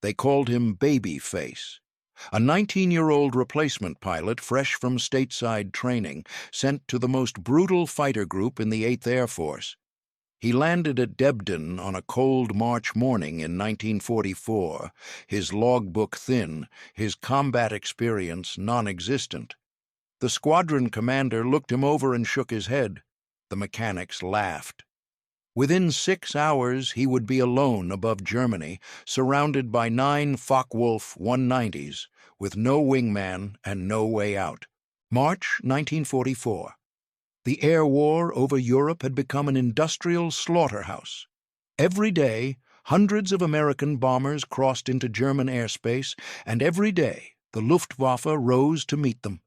They called him Babyface, a 19-year-old replacement pilot fresh from stateside training, sent to the most brutal fighter group in the 8th Air Force. He landed at Debden on a cold March morning in 1944, his logbook thin, his combat experience non-existent. The squadron commander looked him over and shook his head. The mechanics laughed. Within 6 hours, he would be alone above Germany, surrounded by 9 Focke-Wulf 190s, with no wingman and no way out. March 1944. The air war over Europe had become an industrial slaughterhouse. Every day, hundreds of American bombers crossed into German airspace, and every day the Luftwaffe rose to meet them.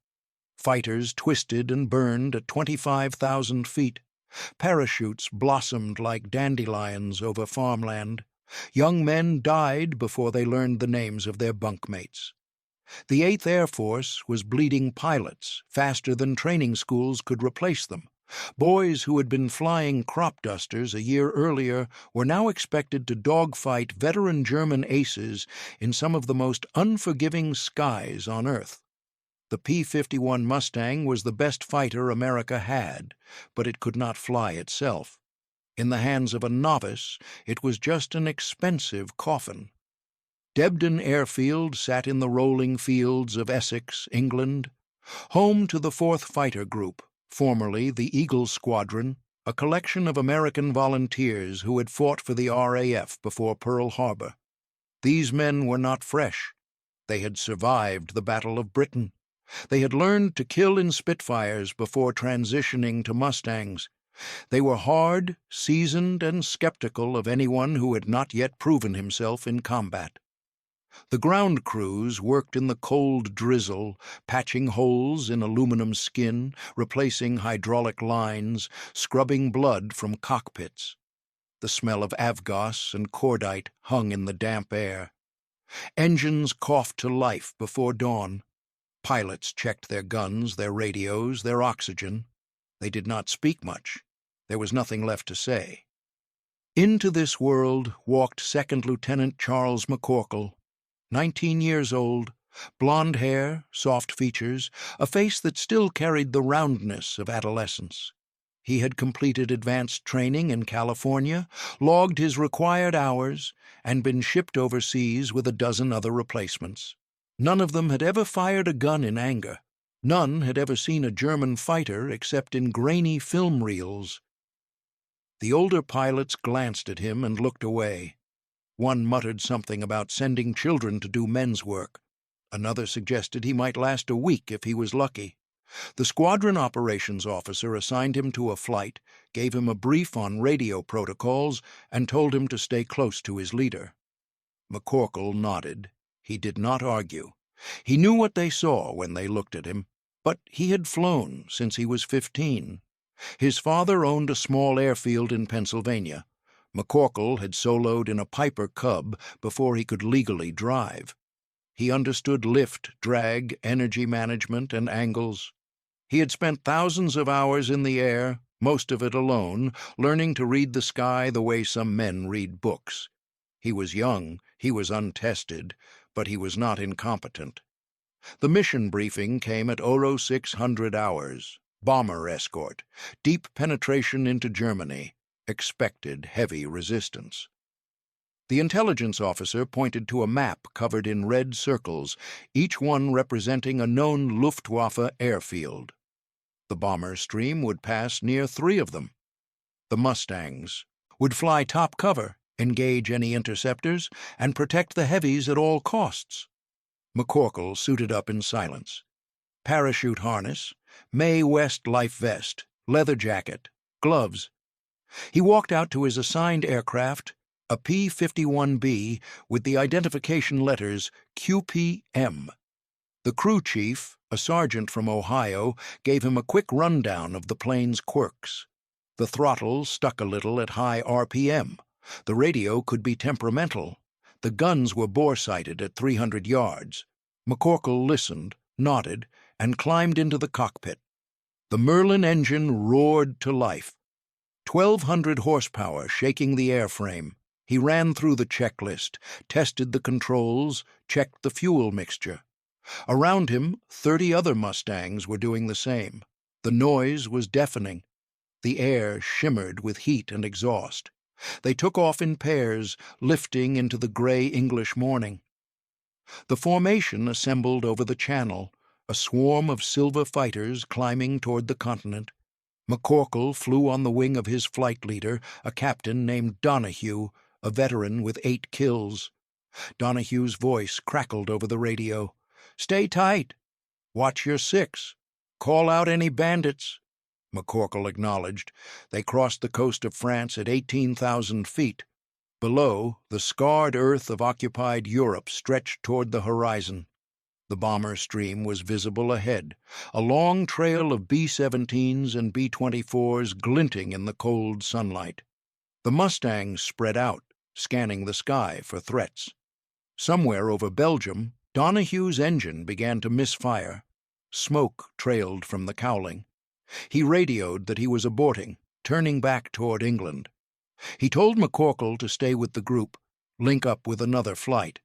Fighters twisted and burned at 25,000 feet. Parachutes blossomed like dandelions over farmland. Young men died before they learned the names of their bunkmates. The 8th Air Force was bleeding pilots faster than training schools could replace them. Boys who had been flying crop dusters a year earlier were now expected to dogfight veteran German aces in some of the most unforgiving skies on Earth. The P-51 Mustang was the best fighter America had, but it could not fly itself. In the hands of a novice, it was just an expensive coffin. Debden Airfield sat in the rolling fields of Essex, England, home to the 4th Fighter Group, formerly the Eagle Squadron, a collection of American volunteers who had fought for the RAF before Pearl Harbor. These men were not fresh. They had survived the Battle of Britain. They had learned to kill in Spitfires before transitioning to Mustangs. They were hard, seasoned, and skeptical of anyone who had not yet proven himself in combat. The ground crews worked in the cold drizzle, patching holes in aluminum skin, replacing hydraulic lines, scrubbing blood from cockpits. The smell of avgas and cordite hung in the damp air. Engines coughed to life before dawn. Pilots checked their guns, their radios, their oxygen. They did not speak much. There was nothing left to say. Into this world walked Second Lieutenant Charles McCorkle, 19 years old, blonde hair, soft features, a face that still carried the roundness of adolescence. He had completed advanced training in California, logged his required hours, and been shipped overseas with a dozen other replacements. None of them had ever fired a gun in anger. None had ever seen a German fighter except in grainy film reels. The older pilots glanced at him and looked away. One muttered something about sending children to do men's work. Another suggested he might last a week if he was lucky. The squadron operations officer assigned him to a flight, gave him a brief on radio protocols, and told him to stay close to his leader. McCorkle nodded. He did not argue. He knew what they saw when they looked at him, but he had flown since he was 15. His father owned a small airfield in Pennsylvania. McCorkle had soloed in a Piper Cub before he could legally drive. He understood lift, drag, energy management, and angles. He had spent thousands of hours in the air, most of it alone, learning to read the sky the way some men read books. He was young, he was untested, but he was not incompetent. The mission briefing came at 0600 hours. Bomber escort, deep penetration into Germany, expected heavy resistance. The intelligence officer pointed to a map covered in red circles, each one representing a known Luftwaffe airfield. The bomber stream would pass near 3 of them. The Mustangs would fly top cover, engage any interceptors, and protect the heavies at all costs. McCorkle suited up in silence. Parachute harness, May West life vest, leather jacket, gloves. He walked out to his assigned aircraft, a P-51B with the identification letters QPM. The crew chief, a sergeant from Ohio, gave him a quick rundown of the plane's quirks. The throttle stuck a little at high RPM. The radio could be temperamental. The guns were bore-sighted at 300 yards. McCorkle listened, nodded, and climbed into the cockpit. The Merlin engine roared to life. 1,200 horsepower shaking the airframe. He ran through the checklist, tested the controls, checked the fuel mixture. Around him, 30 other Mustangs were doing the same. The noise was deafening. The air shimmered with heat and exhaust. They took off in pairs, lifting into the gray English morning. The formation assembled over the channel, a swarm of silver fighters climbing toward the continent. McCorkle flew on the wing of his flight leader, a captain named Donahue, a veteran with 8 kills. Donahue's voice crackled over the radio. "Stay tight. Watch your 6. Call out any bandits." McCorkle acknowledged. They crossed the coast of France at 18,000 feet. Below, the scarred earth of occupied Europe stretched toward the horizon. The bomber stream was visible ahead, a long trail of B-17s and B-24s glinting in the cold sunlight. The Mustangs spread out, scanning the sky for threats. Somewhere over Belgium, Donahue's engine began to misfire. Smoke trailed from the cowling. He radioed that he was aborting, turning back toward England. He told McCorkle to stay with the group, link up with another flight,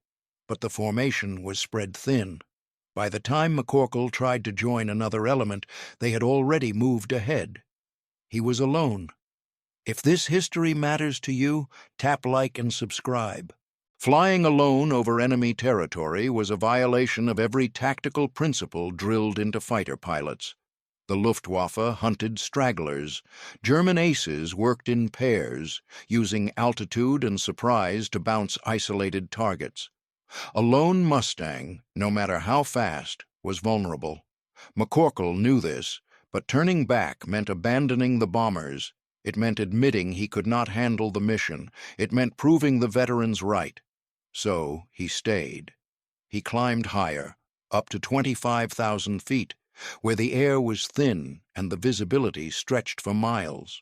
but the formation was spread thin. By the time McCorkle tried to join another element, they had already moved ahead. He was alone. If this history matters to you, tap like and subscribe. Flying alone over enemy territory was a violation of every tactical principle drilled into fighter pilots. The Luftwaffe hunted stragglers. German aces worked in pairs, using altitude and surprise to bounce isolated targets. A lone Mustang, no matter how fast, was vulnerable. McCorkle knew this, but turning back meant abandoning the bombers. It meant admitting he could not handle the mission. It meant proving the veterans right. So he stayed. He climbed higher, up to 25,000 feet, where the air was thin and the visibility stretched for miles.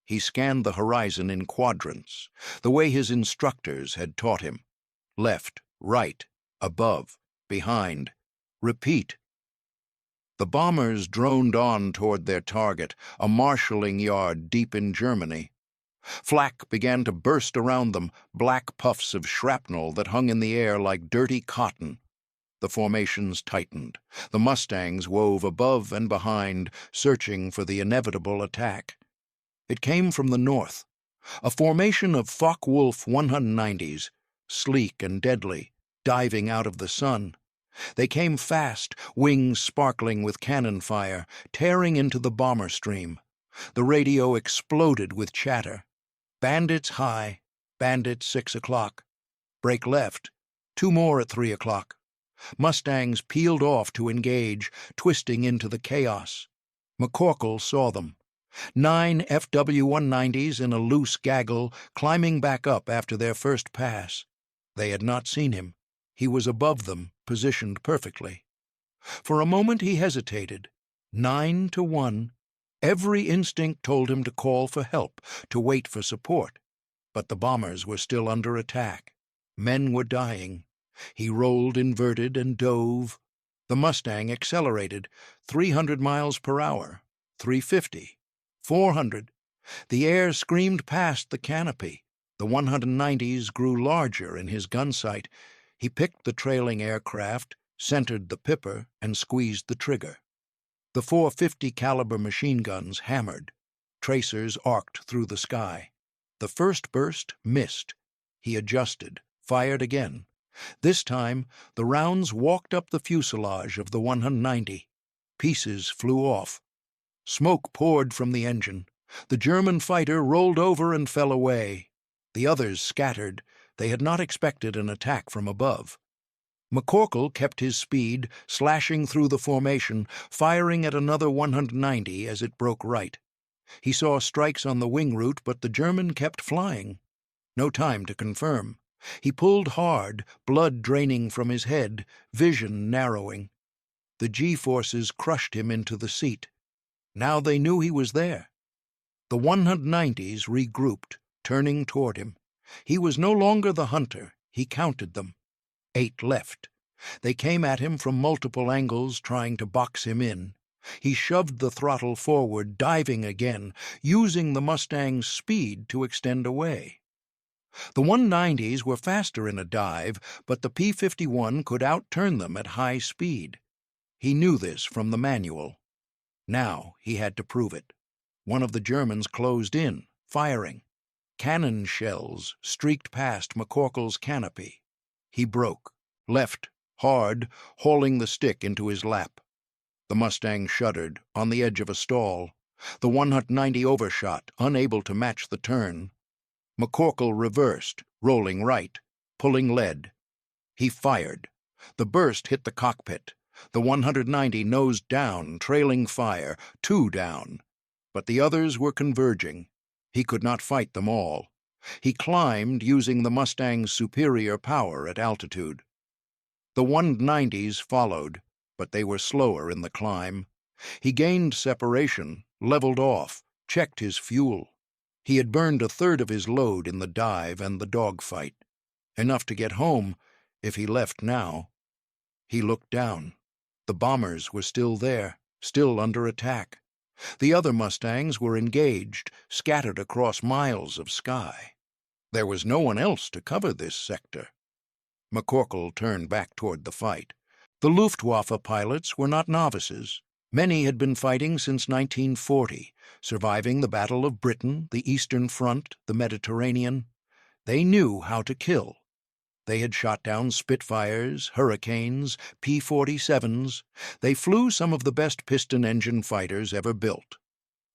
He scanned the horizon in quadrants, the way his instructors had taught him. Left, right, above, behind. Repeat. The bombers droned on toward their target, a marshalling yard deep in Germany. Flak began to burst around them, black puffs of shrapnel that hung in the air like dirty cotton. The formations tightened. The Mustangs wove above and behind, searching for the inevitable attack. It came from the north, a formation of Focke-Wulf 190s, sleek and deadly, diving out of the sun. They came fast, wings sparkling with cannon fire, tearing into the bomber stream. The radio exploded with chatter. Bandits high, bandits 6 o'clock. Break left, 2 more at 3 o'clock. Mustangs peeled off to engage, twisting into the chaos. McCorkle saw them. 9 FW-190s in a loose gaggle, climbing back up after their first pass. They had not seen him. He was above them, positioned perfectly. For a moment he hesitated. 9-1. Every instinct told him to call for help, to wait for support. But the bombers were still under attack. Men were dying. He rolled inverted and dove. The Mustang accelerated, 300 miles per hour, 350, 400. The air screamed past the canopy. The 190s grew larger in his gun sight. He picked the trailing aircraft, centered the pipper, and squeezed the trigger. The 450 caliber machine guns hammered. Tracers arced through the sky. The first burst missed. He adjusted, fired again. This time, the rounds walked up the fuselage of the 190. Pieces flew off. Smoke poured from the engine. The German fighter rolled over and fell away. The others scattered. They had not expected an attack from above. McCorkle kept his speed, slashing through the formation, firing at another 190 as it broke right. He saw strikes on the wing route, but the German kept flying. No time to confirm. He pulled hard, blood draining from his head, vision narrowing. The G-forces crushed him into the seat. Now they knew he was there. The 190s regrouped, turning toward him. He was no longer the hunter. He counted them. 8 left. They came at him from multiple angles, trying to box him in. He shoved the throttle forward, diving again, using the Mustang's speed to extend away. The 190s were faster in a dive, but the P-51 could outturn them at high speed. He knew this from the manual. Now he had to prove it. One of the Germans closed in, firing. Cannon shells streaked past McCorkle's canopy. He broke, left, hard, hauling the stick into his lap. The Mustang shuddered, on the edge of a stall. The 190 overshot, unable to match the turn. McCorkle reversed, rolling right, pulling lead. He fired. The burst hit the cockpit. The 190 nosed down, trailing fire, 2 down. But the others were converging. He could not fight them all. He climbed using the Mustang's superior power at altitude. The 190s followed, but they were slower in the climb. He gained separation, leveled off, checked his fuel. He had burned a third of his load in the dive and the dogfight. Enough to get home, if he left now. He looked down. The bombers were still there, still under attack. The other Mustangs were engaged, scattered across miles of sky. There was no one else to cover this sector. McCorkle turned back toward the fight. The Luftwaffe pilots were not novices. Many had been fighting since 1940, surviving the Battle of Britain, the Eastern Front, the Mediterranean. They knew how to kill. They had shot down Spitfires, Hurricanes, P-47s. They flew some of the best piston-engine fighters ever built.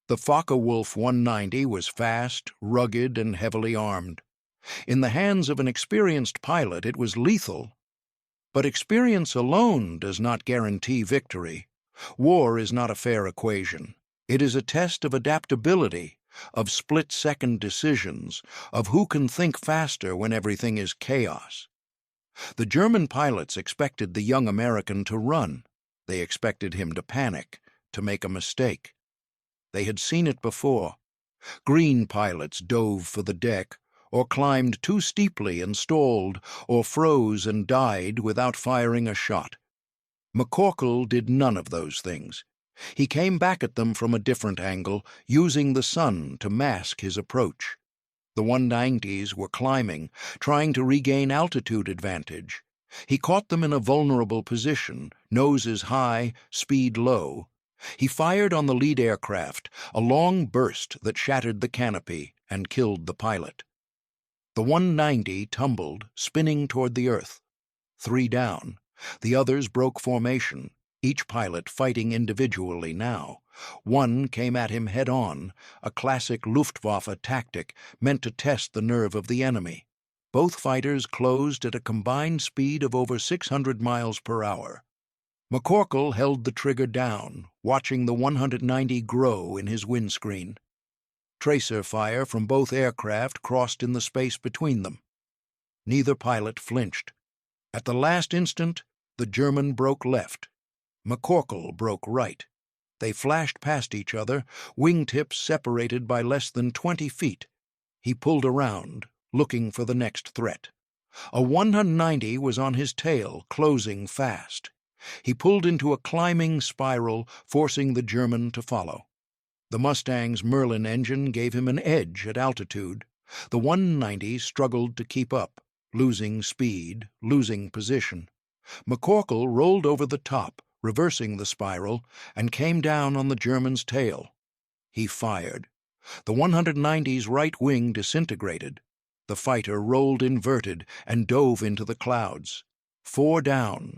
The Focke-Wulf 190 was fast, rugged, and heavily armed. In the hands of an experienced pilot, it was lethal. But experience alone does not guarantee victory. War is not a fair equation. It is a test of adaptability, of split-second decisions, of who can think faster when everything is chaos. The German pilots expected the young American to run. They expected him to panic, to make a mistake. They had seen it before. Green pilots dove for the deck, or climbed too steeply and stalled, or froze and died without firing a shot. McCorkle did none of those things. He came back at them from a different angle, using the sun to mask his approach. The 190s were climbing, trying to regain altitude advantage. He caught them in a vulnerable position, noses high, speed low. He fired on the lead aircraft, a long burst that shattered the canopy and killed the pilot. The 190 tumbled, spinning toward the earth. 3 down. The others broke formation, each pilot fighting individually now. One came at him head-on, a classic Luftwaffe tactic meant to test the nerve of the enemy. Both fighters closed at a combined speed of over 600 miles per hour. McCorkle held the trigger down, watching the 190 grow in his windscreen. Tracer fire from both aircraft crossed in the space between them. Neither pilot flinched. At the last instant, the German broke left. McCorkle broke right. They flashed past each other, wingtips separated by less than 20 feet. He pulled around, looking for the next threat. A 190 was on his tail, closing fast. He pulled into a climbing spiral, forcing the German to follow. The Mustang's Merlin engine gave him an edge at altitude. The 190 struggled to keep up, losing speed, losing position. McCorkle rolled over the top, reversing the spiral, and came down on the German's tail. He fired. The 190's right wing disintegrated. The fighter rolled inverted and dove into the clouds. 4 down.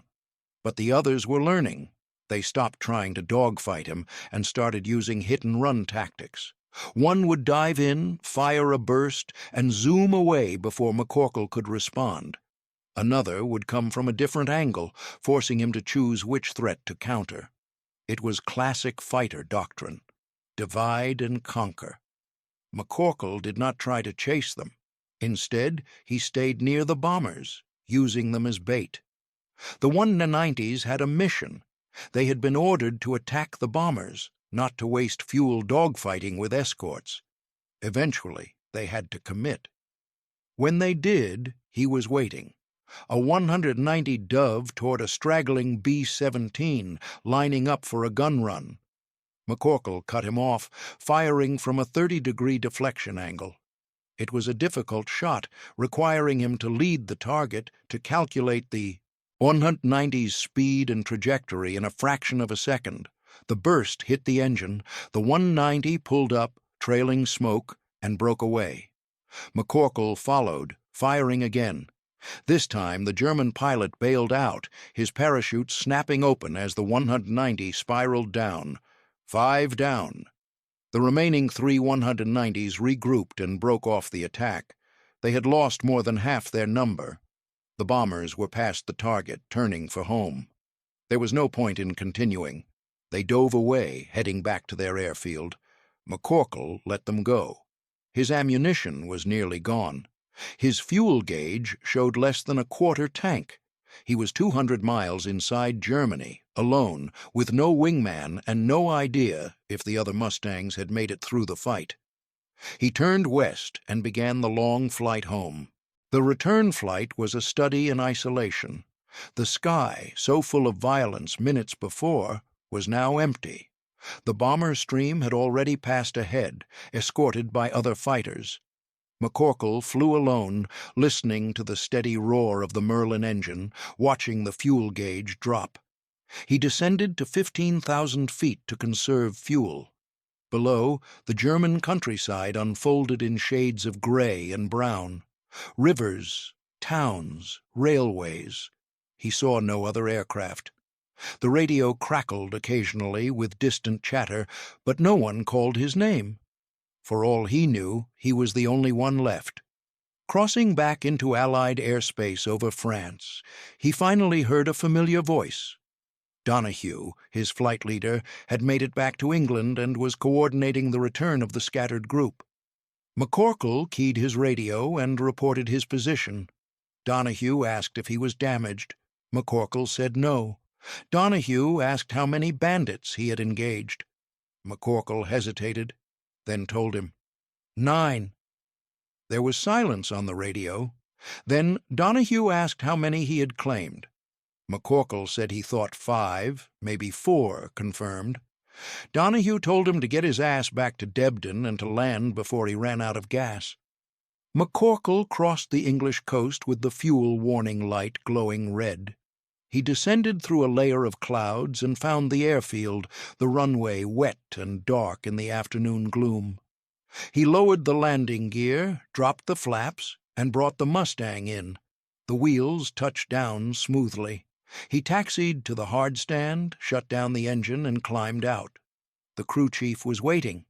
But the others were learning. They stopped trying to dogfight him and started using hit-and-run tactics. One would dive in, fire a burst, and zoom away before McCorkle could respond. Another would come from a different angle, forcing him to choose which threat to counter. It was classic fighter doctrine: divide and conquer. McCorkle did not try to chase them. Instead, he stayed near the bombers, using them as bait. The 190s had a mission. They had been ordered to attack the bombers, not to waste fuel dogfighting with escorts. Eventually, they had to commit. When they did, he was waiting. A 190 dove toward a straggling B-17, lining up for a gun run. McCorkle cut him off, firing from a 30-degree deflection angle. It was a difficult shot, requiring him to lead the target, to calculate the 190's speed and trajectory in a fraction of a second. The burst hit the engine, the 190 pulled up, trailing smoke, and broke away. McCorkle followed, firing again. This time the German pilot bailed out, his parachute snapping open as the 190 spiraled down. 5 down. The remaining 3 190s regrouped and broke off the attack. They had lost more than half their number. The bombers were past the target, turning for home. There was no point in continuing. They dove away, heading back to their airfield. McCorkle let them go. His ammunition was nearly gone. His fuel gauge showed less than a quarter tank. He was 200 miles inside Germany, alone, with no wingman and no idea if the other Mustangs had made it through the fight. He turned west and began the long flight home. The return flight was a study in isolation. The sky, so full of violence minutes before, was now empty. The bomber stream had already passed ahead, escorted by other fighters. McCorkle flew alone, listening to the steady roar of the Merlin engine, watching the fuel gauge drop. He descended to 15,000 feet to conserve fuel. Below, the German countryside unfolded in shades of gray and brown. Rivers, towns, railways. He saw no other aircraft. The radio crackled occasionally with distant chatter, but no one called his name. For all he knew, he was the only one left. Crossing back into Allied airspace over France, he finally heard a familiar voice. Donahue, his flight leader, had made it back to England and was coordinating the return of the scattered group. McCorkle keyed his radio and reported his position. Donahue asked if he was damaged. McCorkle said no. Donahue asked how many bandits he had engaged. McCorkle hesitated, then told him, 9. There was silence on the radio. Then Donahue asked how many he had claimed. McCorkle said he thought 5, maybe 4, confirmed. Donahue told him to get his ass back to Debden and to land before he ran out of gas. McCorkle crossed the English coast with the fuel warning light glowing red. He descended through a layer of clouds and found the airfield, the runway wet and dark in the afternoon gloom. He lowered the landing gear, dropped the flaps, and brought the Mustang in. The wheels touched down smoothly. He taxied to the hard stand, shut down the engine, and climbed out. The crew chief was waiting.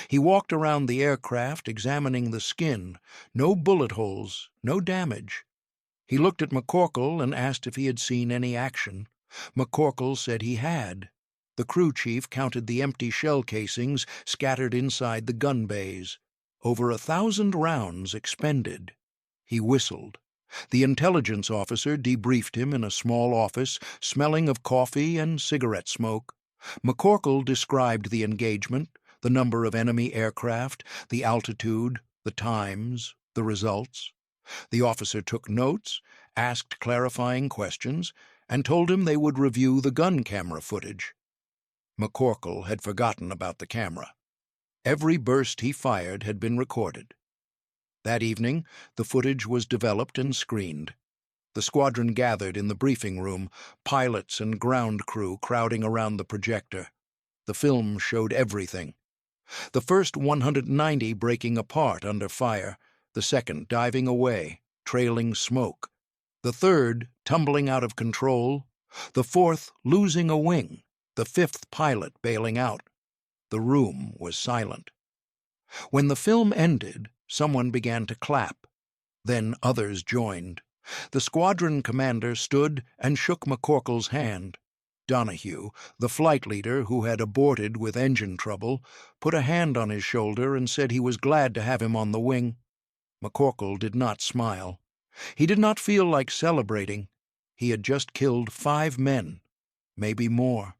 He walked around the aircraft, examining the skin. No bullet holes, no damage. He looked at McCorkle and asked if he had seen any action. McCorkle said he had. The crew chief counted the empty shell casings scattered inside the gun bays. Over 1,000 rounds expended. He whistled. The intelligence officer debriefed him in a small office, smelling of coffee and cigarette smoke. McCorkle described the engagement, the number of enemy aircraft, the altitude, the times, the results. The officer took notes, asked clarifying questions, and told him they would review the gun camera footage. McCorkle had forgotten about the camera. Every burst he fired had been recorded. That evening, the footage was developed and screened. The squadron gathered in the briefing room, pilots and ground crew crowding around the projector. The film showed everything. The first 190 breaking apart under fire, the second diving away, trailing smoke, the third tumbling out of control, the fourth losing a wing, the fifth pilot bailing out. The room was silent. When the film ended, someone began to clap. Then others joined. The squadron commander stood and shook McCorkle's hand. Donahue, the flight leader who had aborted with engine trouble, put a hand on his shoulder and said he was glad to have him on the wing. McCorkle did not smile. He did not feel like celebrating. He had just killed 5 men, maybe more.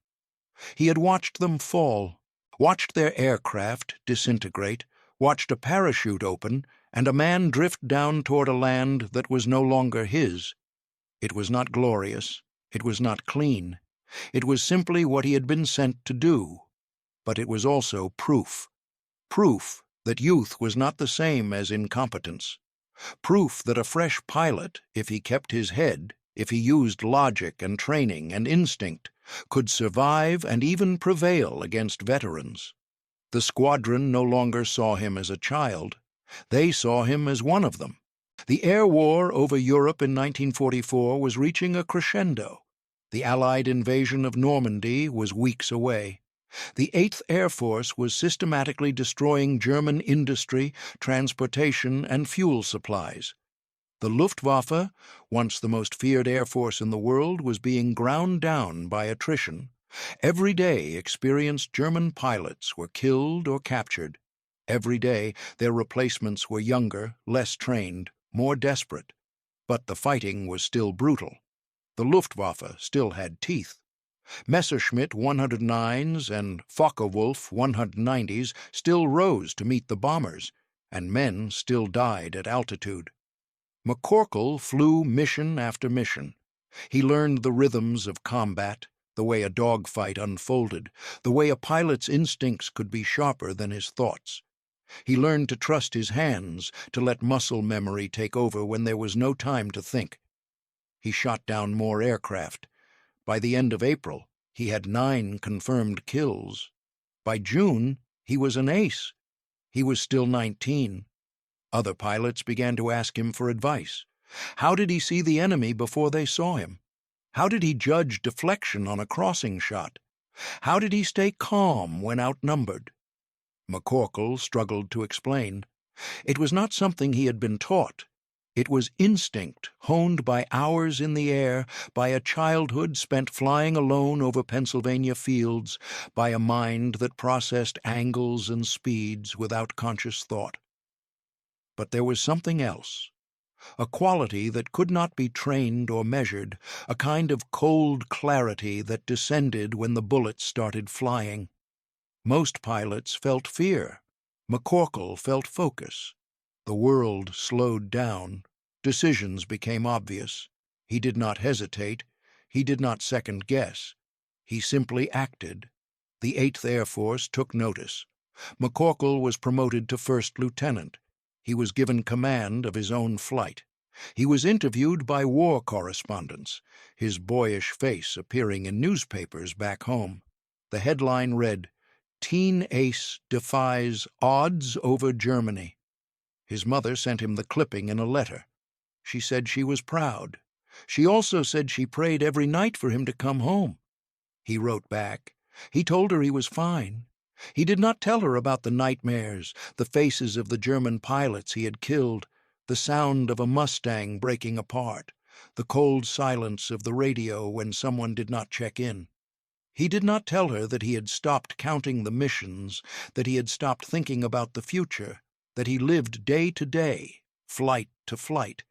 He had watched them fall, watched their aircraft disintegrate, watched a parachute open, and a man drift down toward a land that was no longer his. It was not glorious. It was not clean. It was simply what he had been sent to do. But it was also proof. Proof that youth was not the same as incompetence. Proof that a fresh pilot, if he kept his head, if he used logic and training and instinct, could survive and even prevail against veterans. The squadron no longer saw him as a child. They saw him as one of them. The air war over Europe in 1944 was reaching a crescendo. The Allied invasion of Normandy was weeks away. The 8th Air Force was systematically destroying German industry, transportation, and fuel supplies. The Luftwaffe, once the most feared air force in the world, was being ground down by attrition. Every day, experienced German pilots were killed or captured. Every day, their replacements were younger, less trained, more desperate. But the fighting was still brutal. The Luftwaffe still had teeth. Messerschmitt 109s and Focke-Wulf 190s still rose to meet the bombers, and men still died at altitude. McCorkle flew mission after mission. He learned the rhythms of combat, the way a dogfight unfolded, the way a pilot's instincts could be sharper than his thoughts. He learned to trust his hands, to let muscle memory take over when there was no time to think. He shot down more aircraft. By the end of April, he had 9 confirmed kills. By June, he was an ace. He was still 19. Other pilots began to ask him for advice. How did he see the enemy before they saw him? How did he judge deflection on a crossing shot? How did he stay calm when outnumbered? McCorkle struggled to explain. It was not something he had been taught. It was instinct, honed by hours in the air, by a childhood spent flying alone over Pennsylvania fields, by a mind that processed angles and speeds without conscious thought. But there was something else, a quality that could not be trained or measured, a kind of cold clarity that descended when the bullets started flying. Most pilots felt fear. McCorkle felt focus. The world slowed down. Decisions became obvious. He did not hesitate. He did not second-guess. He simply acted. The 8th Air Force took notice. McCorkle was promoted to first lieutenant. He was given command of his own flight. He was interviewed by war correspondents, his boyish face appearing in newspapers back home. The headline read, "Teen Ace Defies Odds Over Germany." His mother sent him the clipping in a letter. She said she was proud. She also said she prayed every night for him to come home. He wrote back. He told her he was fine. He did not tell her about the nightmares, the faces of the German pilots he had killed, the sound of a Mustang breaking apart, the cold silence of the radio when someone did not check in. He did not tell her that he had stopped counting the missions, that he had stopped thinking about the future, that he lived day to day, flight to flight,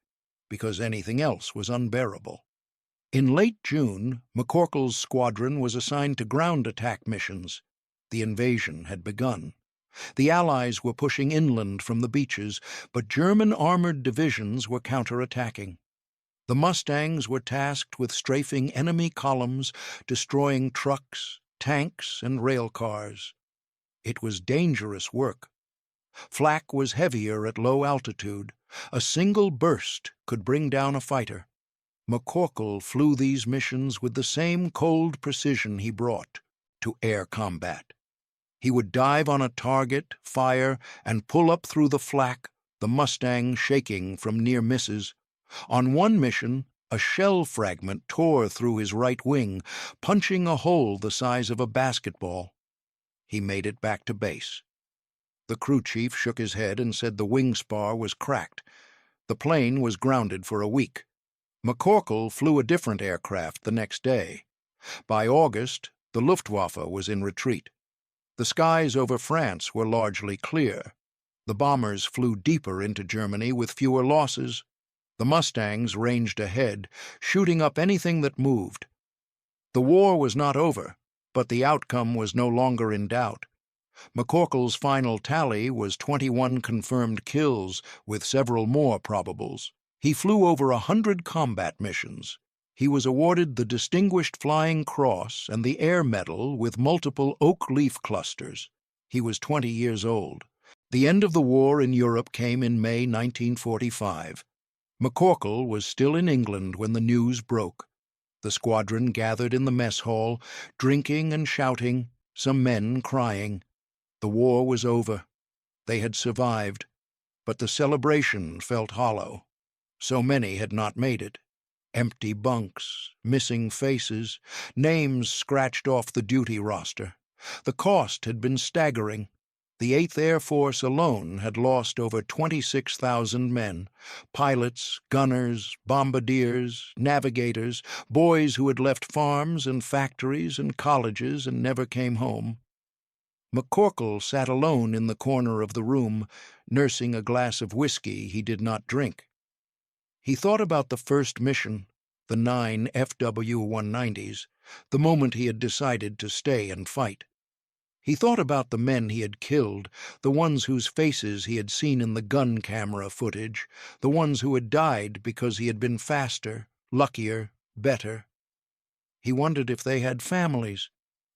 because anything else was unbearable. In late June, McCorkle's squadron was assigned to ground attack missions. The invasion had begun. The Allies were pushing inland from the beaches, but German armored divisions were counterattacking. The Mustangs were tasked with strafing enemy columns, destroying trucks, tanks, and rail cars. It was dangerous work. Flak was heavier at low altitude. A single burst could bring down a fighter. McCorkle flew these missions with the same cold precision he brought to air combat. He would dive on a target, fire, and pull up through the flak, the Mustang shaking from near misses. On one mission, a shell fragment tore through his right wing, punching a hole the size of a basketball. He made it back to base. The crew chief shook his head and said the wing spar was cracked. The plane was grounded for a week. McCorkle flew a different aircraft the next day. By August, the Luftwaffe was in retreat. The skies over France were largely clear. The bombers flew deeper into Germany with fewer losses. The Mustangs ranged ahead, shooting up anything that moved. The war was not over, but the outcome was no longer in doubt. McCorkle's final tally was 21 confirmed kills, with several more probables. He flew over 100 combat missions. He was awarded the Distinguished Flying Cross and the Air Medal with multiple oak leaf clusters. He was 20 years old. The end of the war in Europe came in May 1945. McCorkle was still in England when the news broke. The squadron gathered in the mess hall, drinking and shouting, some men crying. The war was over. They had survived, but the celebration felt hollow. So many had not made it. Empty bunks, missing faces, names scratched off the duty roster. The cost had been staggering. The 8th Air Force alone had lost over 26,000 men, pilots, gunners, bombardiers, navigators, boys who had left farms and factories and colleges and never came home. McCorkle sat alone in the corner of the room, nursing a glass of whiskey he did not drink. He thought about the first mission, the 9 FW-190s, the moment he had decided to stay and fight. He thought about the men he had killed, the ones whose faces he had seen in the gun camera footage, the ones who had died because he had been faster, luckier, better. He wondered if they had families.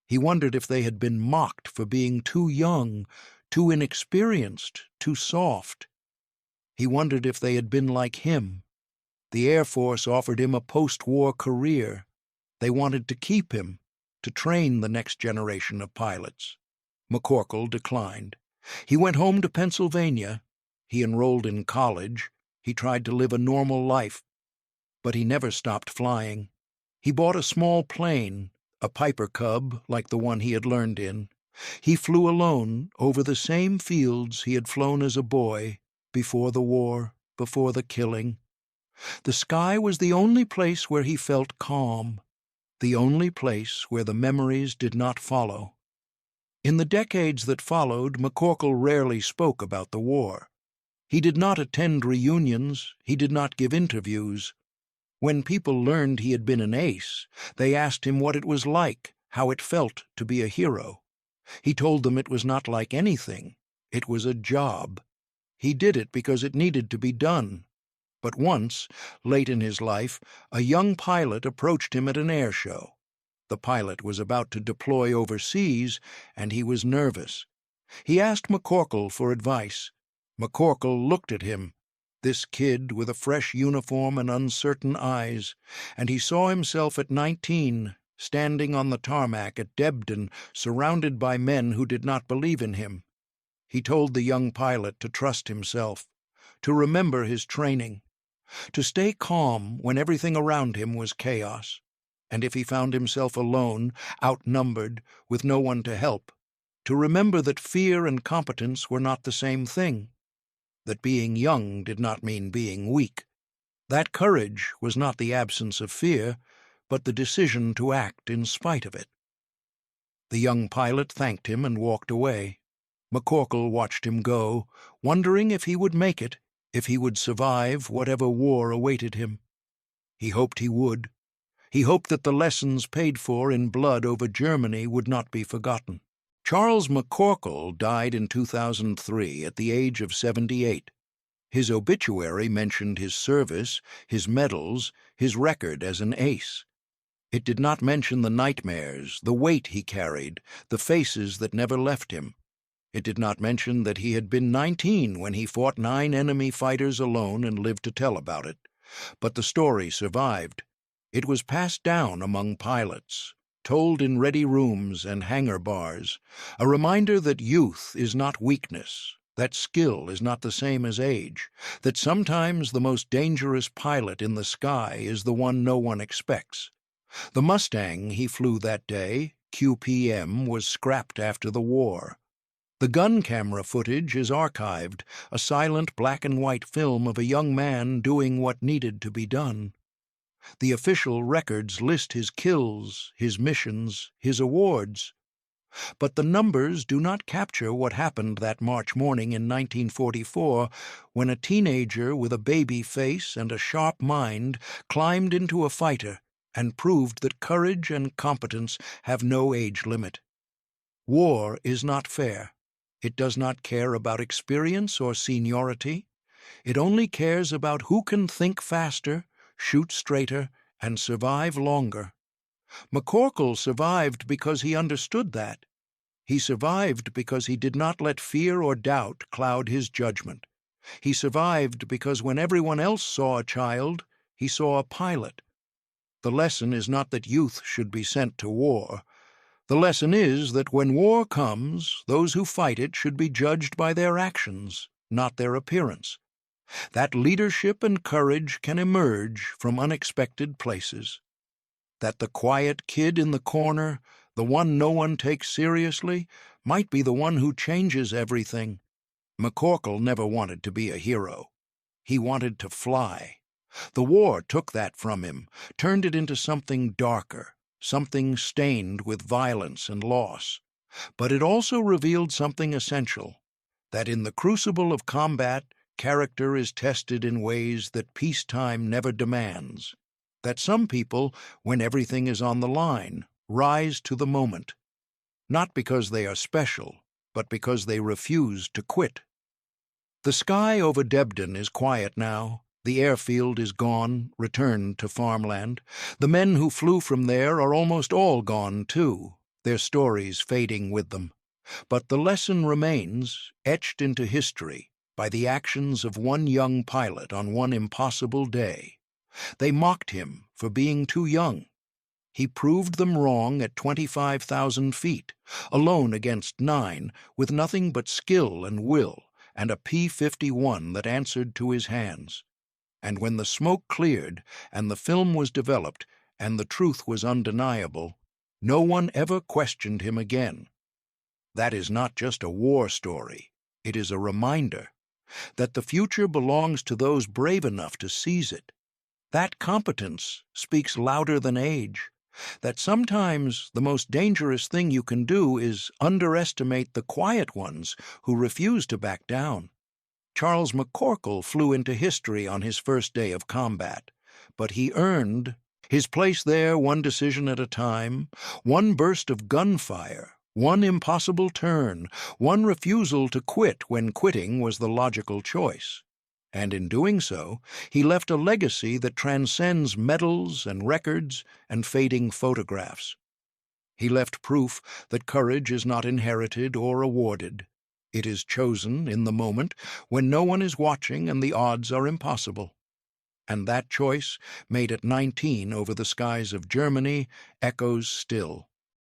He wondered if they had been mocked for being too young, too inexperienced, too soft. He wondered if they had been like him. The Air Force offered him a post-war career. They wanted to keep him, to train the next generation of pilots. McCorkle declined. He went home to Pennsylvania. He enrolled in college. He tried to live a normal life. But he never stopped flying. He bought a small plane, a Piper Cub like the one he had learned in. He flew alone over the same fields he had flown as a boy, before the war, before the killing. The sky was the only place where he felt calm, the only place where the memories did not follow. In the decades that followed, McCorkle rarely spoke about the war. He did not attend reunions, he did not give interviews. When people learned he had been an ace, they asked him what it was like, how it felt to be a hero. He told them it was not like anything. It was a job. He did it because it needed to be done. But once, late in his life, a young pilot approached him at an air show. The pilot was about to deploy overseas, and he was nervous. He asked McCorkle for advice. McCorkle looked at him, this kid with a fresh uniform and uncertain eyes, and he saw himself at 19, standing on the tarmac at Debden, surrounded by men who did not believe in him. He told the young pilot to trust himself, to remember his training, to stay calm when everything around him was chaos, and if he found himself alone, outnumbered, with no one to help, to remember that fear and competence were not the same thing, that being young did not mean being weak. That courage was not the absence of fear, but the decision to act in spite of it. The young pilot thanked him and walked away. McCorkle watched him go, wondering if he would make it, if he would survive whatever war awaited him. He hoped he would. He hoped that the lessons paid for in blood over Germany would not be forgotten. Charles McCorkle died in 2003 at the age of 78. His obituary mentioned his service, his medals, his record as an ace. It did not mention the nightmares, the weight he carried, the faces that never left him. It did not mention that he had been 19 when he fought 9 enemy fighters alone and lived to tell about it. But the story survived. It was passed down among pilots, told in ready rooms and hangar bars, a reminder that youth is not weakness, that skill is not the same as age, that sometimes the most dangerous pilot in the sky is the one no one expects. The Mustang he flew that day, QPM, was scrapped after the war. The gun camera footage is archived, a silent black-and-white film of a young man doing what needed to be done. The official records list his kills, his missions, his awards. But the numbers do not capture what happened that March morning in 1944 when a teenager with a baby face and a sharp mind climbed into a fighter and proved that courage and competence have no age limit. War is not fair. It does not care about experience or seniority. It only cares about who can think faster, shoot straighter, and survive longer. McCorkle survived because he understood that. He survived because he did not let fear or doubt cloud his judgment. He survived because when everyone else saw a child, he saw a pilot. The lesson is not that youth should be sent to war. The lesson is that when war comes, those who fight it should be judged by their actions, not their appearance. That leadership and courage can emerge from unexpected places. That the quiet kid in the corner, the one no one takes seriously, might be the one who changes everything. McCorkle never wanted to be a hero. He wanted to fly. The war took that from him, turned it into something darker, something stained with violence and loss. But it also revealed something essential, that in the crucible of combat, character is tested in ways that peacetime never demands. That some people, when everything is on the line, rise to the moment, not because they are special, but because they refuse to quit. The sky over Debden is quiet now. The airfield is gone, returned to farmland. The men who flew from there are almost all gone, too, their stories fading with them. But the lesson remains, etched into history, by the actions of one young pilot on one impossible day. They mocked him for being too young. He proved them wrong at 25,000 feet, alone against 9, with nothing but skill and will, and a P-51 that answered to his hands. And when the smoke cleared, and the film was developed, and the truth was undeniable, no one ever questioned him again. That is not just a war story. It is a reminder that the future belongs to those brave enough to seize it. That competence speaks louder than age. That sometimes the most dangerous thing you can do is underestimate the quiet ones who refuse to back down. Charles McCorkle flew into history on his first day of combat, but he earned his place there one decision at a time, one burst of gunfire, one impossible turn, one refusal to quit when quitting was the logical choice. And in doing so, he left a legacy that transcends medals and records and fading photographs. He left proof that courage is not inherited or awarded. It is chosen in the moment when no one is watching and the odds are impossible. And that choice, made at 19 over the skies of Germany, echoes still.